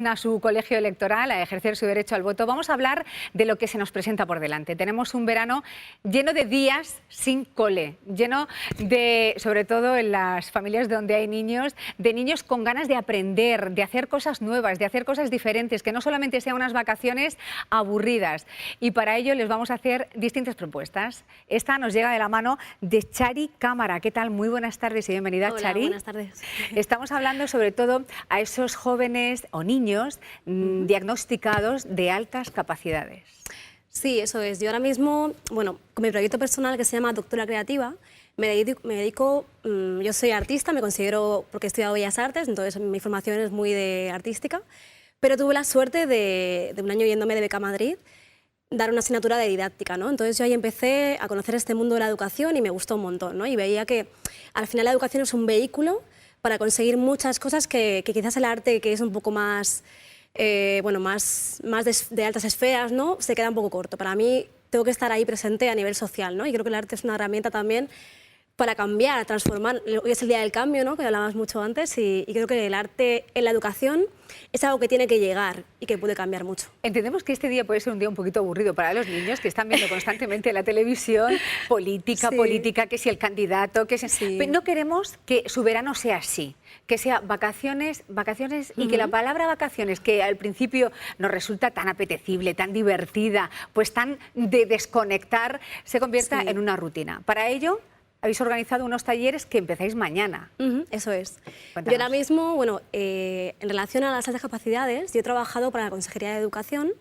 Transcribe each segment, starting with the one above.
A su colegio electoral a ejercer su derecho al voto. Vamos a hablar de lo que se nos presenta por delante. Tenemos un verano lleno de días sin cole, lleno de, sobre todo en las familias donde hay niños, de niños con ganas de aprender, de hacer cosas nuevas, de hacer cosas diferentes, que no solamente sean unas vacaciones aburridas. Y para ello les vamos a hacer distintas propuestas. Esta nos llega de la mano de Chari Cámara. ¿Qué tal? Muy buenas tardes y bienvenida, Hola, Chari. buenas tardes. Estamos hablando sobre todo a esos jóvenes o niños diagnosticados de altas capacidades. Sí, eso es. Yo ahora mismo, bueno, con mi proyecto personal que se llama Doctora Creativa, me dedico yo soy artista, me considero, porque he estudiado Bellas Artes, entonces mi formación es muy de artística, pero tuve la suerte de un año yéndome de beca a Madrid, dar una asignatura de didáctica, ¿no? Entonces yo ahí empecé a conocer este mundo de la educación y me gustó un montón, ¿no? Y veía que al final la educación es un vehículo para conseguir muchas cosas que quizás el arte, que es un poco más, bueno, más de altas esferas, ¿no? Se queda un poco corto. Para mí tengo que estar ahí presente a nivel social, ¿no? Y creo que el arte es una herramienta también para cambiar, transformar. Hoy es el día del cambio, ¿no? Que hablabas mucho antes, y creo que el arte en la educación es algo que tiene que llegar y que puede cambiar mucho. Entendemos que este día puede ser un día un poquito aburrido para los niños que están viendo constantemente la televisión, política, que si el candidato, que si... Sí. Pero no queremos que su verano sea así, que sea vacaciones y que la palabra vacaciones, que al principio nos resulta tan apetecible, tan divertida, pues tan de desconectar, se convierta en una rutina. Para ello, habéis organizado unos talleres que empezáis mañana. Eso es. Cuéntanos. Yo ahora mismo, bueno, en relación a las altas capacidades, yo he trabajado para la Consejería de Educación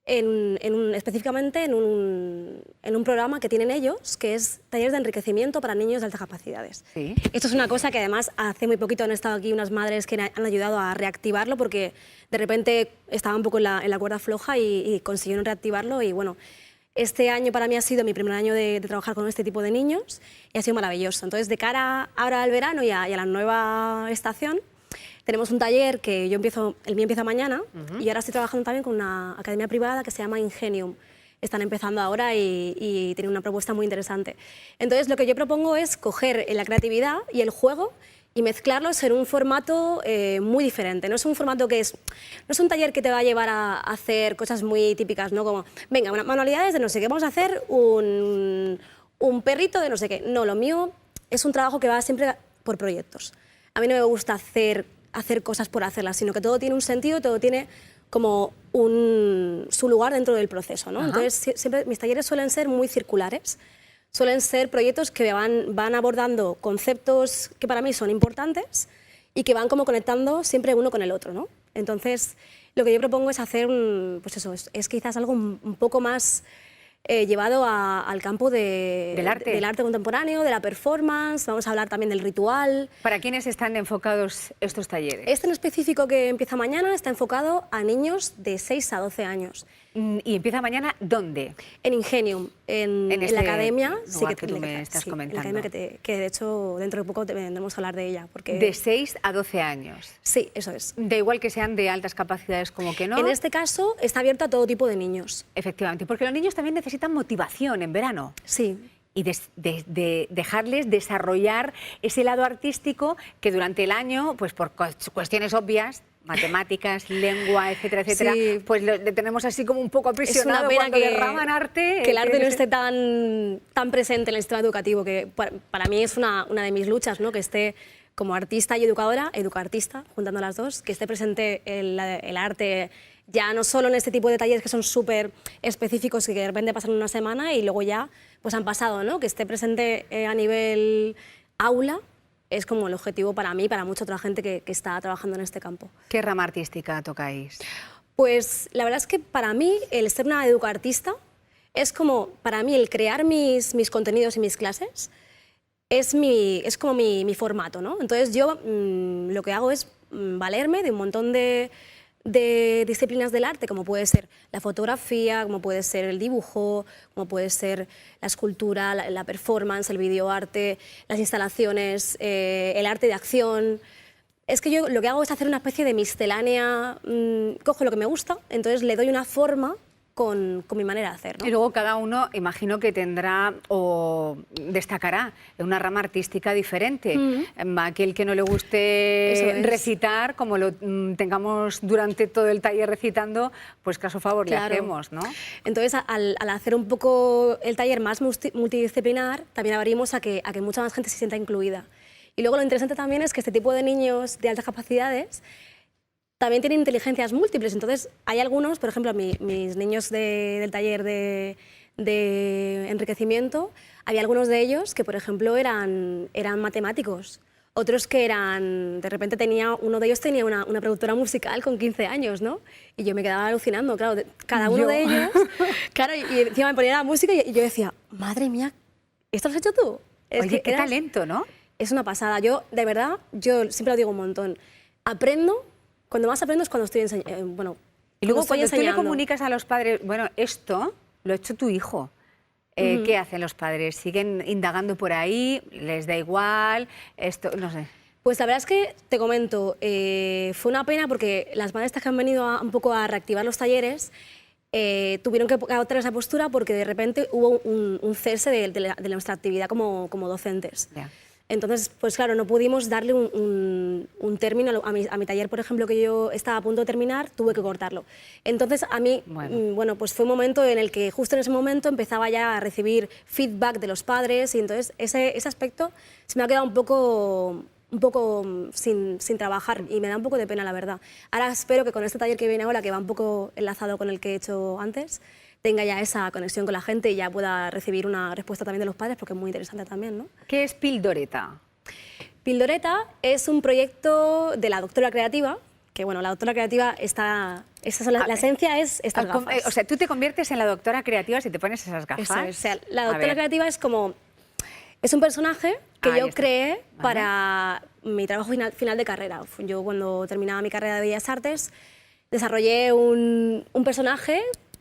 específicamente en un programa que tienen ellos, que es talleres de enriquecimiento para niños de altas capacidades. Sí. Esto es una cosa que además hace muy poquito han estado aquí unas madres que han ayudado a reactivarlo porque de repente estaba un poco en la cuerda floja y consiguieron reactivarlo y bueno, este año para mí ha sido mi primer año de trabajar con este tipo de niños y ha sido maravilloso. Entonces, de cara ahora al verano y a la nueva estación, tenemos un taller que el mío empieza mañana y ahora estoy trabajando también con una academia privada que se llama Ingenium. Están empezando ahora y tienen una propuesta muy interesante. Entonces, lo que yo propongo es coger la creatividad y el juego y mezclarlos en un formato muy diferente. No es un formato no es un taller que te va a llevar a hacer cosas muy típicas, ¿no? Como, venga, manualidades de no sé qué, vamos a hacer un perrito de no sé qué. No, lo mío es un trabajo que va siempre por proyectos. A mí no me gusta hacer cosas por hacerlas, sino que todo tiene un sentido, todo tiene como su lugar dentro del proceso, ¿no? Entonces, siempre mis talleres suelen ser muy circulares. Suelen ser proyectos que van abordando conceptos que para mí son importantes y que van como conectando siempre uno con el otro, ¿no? Entonces, lo que yo propongo es hacer, pues eso, es quizás algo un poco más llevado al campo del arte contemporáneo, de la performance. Vamos a hablar también del ritual. ¿Para quiénes están enfocados estos talleres? Este en específico que empieza mañana está enfocado a niños de 6 a 12 años. ¿Y empieza mañana dónde? En Ingenium, en la academia. Sí, que tú me estás comentando. En la academia que de hecho dentro de poco tendremos que hablar de ella. Porque... De 6 a 12 años. Sí, eso es. Da igual que sean de altas capacidades como que no. En este caso está abierto a todo tipo de niños. Efectivamente, porque los niños también necesitan motivación en verano. Sí. Y de dejarles desarrollar ese lado artístico que durante el año, pues por cuestiones obvias, matemáticas, lengua, etcétera, etcétera, sí, pues le tenemos así como un poco aprisionado. Es una pena cuando derraman arte. Que el arte no esté tan presente en el sistema educativo, que para mí es una de mis luchas, ¿no? Que esté como artista y educadora, educartista, juntando las dos, que esté presente el arte ya no solo en este tipo de talleres que son súper específicos y que de repente pasan una semana y luego ya pues han pasado, ¿no? Que esté presente a nivel aula es como el objetivo para mí y para mucha otra gente que está trabajando en este campo. ¿Qué rama artística tocáis? Pues la verdad es que para mí el ser una educartista es como, para mí el crear mis contenidos y mis clases es como mi formato, ¿no? Entonces yo lo que hago es valerme de un montón de disciplinas del arte, como puede ser la fotografía, como puede ser el dibujo, como puede ser la escultura, la performance, el videoarte, las instalaciones, el arte de acción. Es que yo lo que hago es hacer una especie de miscelánea, cojo lo que me gusta, entonces le doy una forma mi manera de hacer, ¿no? Y luego cada uno, imagino que tendrá o destacará en una rama artística diferente. Aquel que no le guste recitar, como lo tengamos durante todo el taller recitando, pues caso favor le hacemos, ¿no? Entonces, al hacer un poco el taller más multidisciplinar, también abrimos a que mucha más gente se sienta incluida. Y luego lo interesante también es que este tipo de niños de altas capacidades también tienen inteligencias múltiples. Entonces, hay algunos, por ejemplo, mis niños del taller de enriquecimiento, había algunos de ellos que, por ejemplo, eran matemáticos. Otros que eran, de repente uno de ellos tenía una productora musical con 15 años, ¿no? Y yo me quedaba alucinando, claro, cada uno de ellos, claro, y encima me ponía la música y yo decía, madre mía, ¿esto lo has hecho tú? Oye, qué talento, ¿no? Es una pasada. Yo, de verdad, yo siempre lo digo un montón. Aprendo, cuando más aprendo es cuando estoy enseñando. Bueno, y luego cuando tú le comunicas a los padres, bueno, esto lo ha hecho tu hijo. ¿Qué hacen los padres? ¿Siguen indagando por ahí? ¿Les da igual? Esto, no sé. Pues la verdad es que, te comento, fue una pena porque las maestras que han venido un poco a reactivar los talleres tuvieron que adoptar esa postura porque de repente hubo un cese de nuestra actividad como docentes. Yeah. Entonces, pues claro, no pudimos darle un término a mi taller, por ejemplo, que yo estaba a punto de terminar, tuve que cortarlo. Entonces, a mí, bueno, pues fue un momento en el que justo en ese momento empezaba ya a recibir feedback de los padres y entonces ese aspecto se me ha quedado un poco sin trabajar y me da un poco de pena, la verdad. Ahora espero que con este taller que viene ahora, que va un poco enlazado con el que he hecho antes, tenga ya esa conexión con la gente y ya pueda recibir una respuesta también de los padres, porque es muy interesante también, ¿no? ¿Qué es Pildoreta? Pildoreta es un proyecto de la doctora creativa, que bueno, la doctora creativa la esencia es estas gafas. O sea, tú te conviertes en la doctora creativa si te pones esas gafas. Eso es, o sea, la doctora creativa es un personaje que yo creé para mi trabajo final de carrera. Yo cuando terminaba mi carrera de Bellas Artes desarrollé un personaje,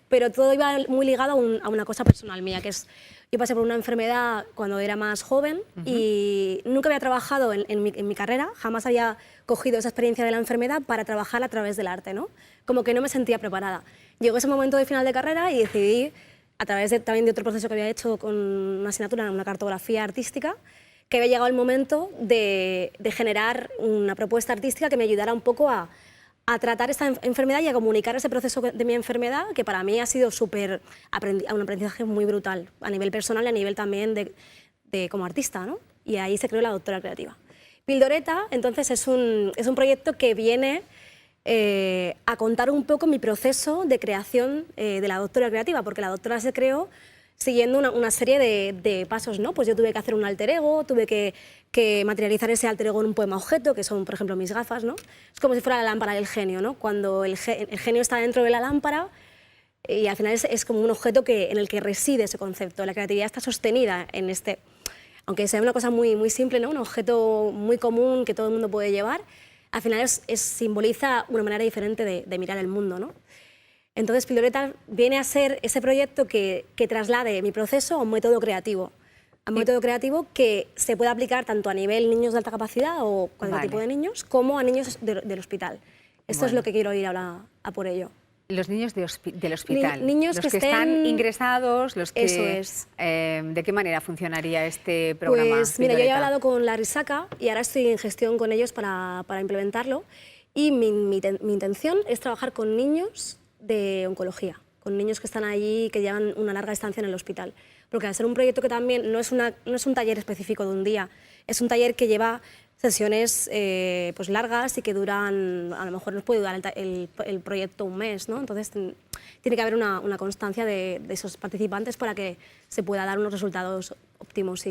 pero todo iba muy ligado a una cosa personal mía, que es, yo pasé por una enfermedad cuando era más joven y nunca había trabajado en mi carrera, jamás había cogido esa experiencia de la enfermedad para trabajar a través del arte, ¿no? Como que no me sentía preparada. Llegó ese momento de final de carrera y decidí, a través también de otro proceso que había hecho con una asignatura, una cartografía artística, que había llegado el momento de generar una propuesta artística que me ayudara un poco a tratar esta enfermedad y a comunicar ese proceso de mi enfermedad, que para mí ha sido un aprendizaje muy brutal, a nivel personal y a nivel también de como artista, ¿no? Y ahí se creó la doctora creativa. Pildoreta, entonces, es un proyecto que viene a contar un poco mi proceso de creación de la doctora creativa, porque la doctora se creó siguiendo una serie de pasos, ¿no? Pues yo tuve que hacer un alter ego, tuve que materializar ese alter ego en un poema objeto, que son, por ejemplo, mis gafas, ¿no? Es como si fuera la lámpara del genio, ¿no? Cuando el genio está dentro de la lámpara y al final es como un objeto en el que reside ese concepto. La creatividad está sostenida en este, aunque sea una cosa muy, muy simple, ¿no? Un objeto muy común que todo el mundo puede llevar, al final simboliza una manera diferente de mirar el mundo, ¿no? Entonces, Pildoreta viene a ser ese proyecto que traslade mi proceso a un método creativo. A un método creativo que se puede aplicar tanto a nivel niños de alta capacidad o cualquier tipo de niños, como a niños del hospital. Esto es lo que quiero ir ahora a por ello. Los niños del hospital, niños los que están ingresados, los que... Eso es. ¿De qué manera funcionaría este programa? Pues mira, yo he hablado con la Risaca y ahora estoy en gestión con ellos para implementarlo. Y mi intención es trabajar con niños de oncología, con niños que están allí, que llevan una larga estancia en el hospital. Porque al ser un proyecto que también no es un taller específico de un día, es un taller que lleva sesiones pues largas y que duran, a lo mejor nos puede durar el proyecto un mes, ¿no? Entonces tiene que haber una constancia de esos participantes para que se pueda dar unos resultados óptimos.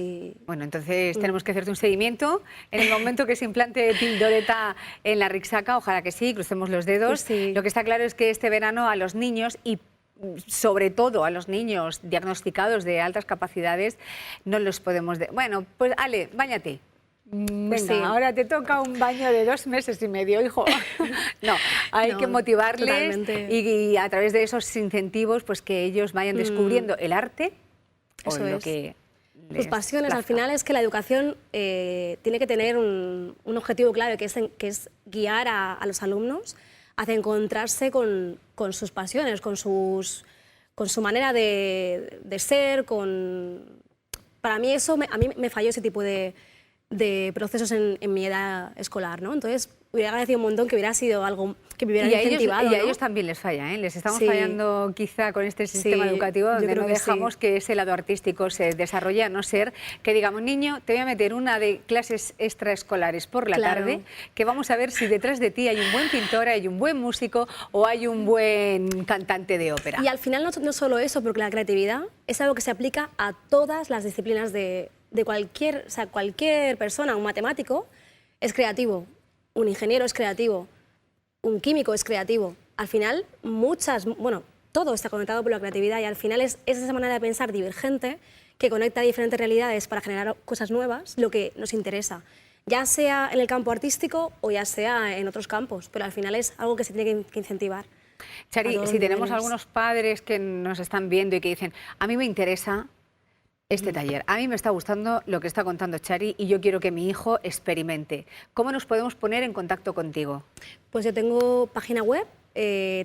Bueno, entonces tenemos que hacerte un seguimiento en el momento que se implante Pildoreta en la Risaca, ojalá que sí, crucemos los dedos. Pues sí. Lo que está claro es que este verano a los niños y sobre todo a los niños diagnosticados de altas capacidades no los podemos... Bueno, pues Ale, báñate. Venga, sí. Ahora te toca un baño de 2 meses y medio, hijo. No, hay que motivarles y a través de esos incentivos pues que ellos vayan descubriendo el arte o lo que sus pasiones. Al final es que la educación tiene que tener un objetivo claro, que es guiar a los alumnos hacia encontrarse con sus pasiones, con sus su manera de ser, Para mí a mí me falló ese tipo de procesos en mi edad escolar, ¿no? Entonces, hubiera agradecido un montón que hubiera sido algo que me hubieran incentivado, y a ¿no? ellos también les falla, ¿eh? Les estamos Sí. fallando quizá con este sistema Sí, educativo yo donde creo no que dejamos sí. que ese lado artístico se desarrolle, a no ser que digamos, niño, te voy a meter una de clases extraescolares por la Claro. tarde, que vamos a ver si detrás de ti hay un buen pintor, hay un buen músico o hay un buen cantante de ópera. Y al final no solo eso, porque la creatividad es algo que se aplica a todas las disciplinas de cualquier, o sea, cualquier persona. Un matemático es creativo, un ingeniero es creativo, un químico es creativo. Al final, todo está conectado por la creatividad y al final es esa manera de pensar divergente que conecta diferentes realidades para generar cosas nuevas, lo que nos interesa, ya sea en el campo artístico o ya sea en otros campos, pero al final es algo que se tiene que incentivar. Chari, si tenemos algunos padres que nos están viendo y que dicen, a mí me interesa este taller, a mí me está gustando lo que está contando Chari y yo quiero que mi hijo experimente. ¿Cómo nos podemos poner en contacto contigo? Pues yo tengo página web,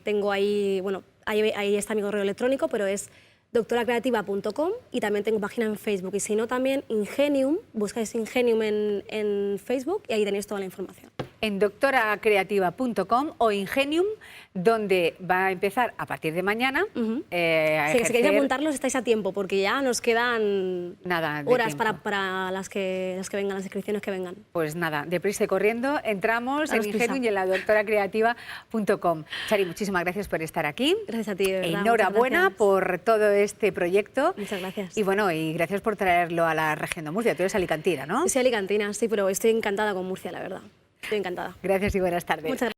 tengo ahí, ahí está mi correo electrónico, pero es doctoracreativa.com y también tengo página en Facebook. Y si no, también Ingenium, buscáis Ingenium en Facebook y ahí tenéis toda la información. En doctoracreativa.com o Ingenium, donde va a empezar a partir de mañana. Sí, ejercer... si queréis apuntarlos estáis a tiempo, porque ya nos quedan horas para las que vengan, las inscripciones que vengan. Pues nada, deprisa y corriendo, entramos en Ingenium y en la doctoracreativa.com. Chari, muchísimas gracias por estar aquí. Gracias a ti, de verdad. Enhorabuena por todo este proyecto. Muchas gracias. Y bueno, y gracias por traerlo a la región de Murcia. Tú eres alicantina, ¿no? Soy alicantina, sí, pero estoy encantada con Murcia, la verdad. Estoy encantada. Gracias y buenas tardes. Muchas gracias.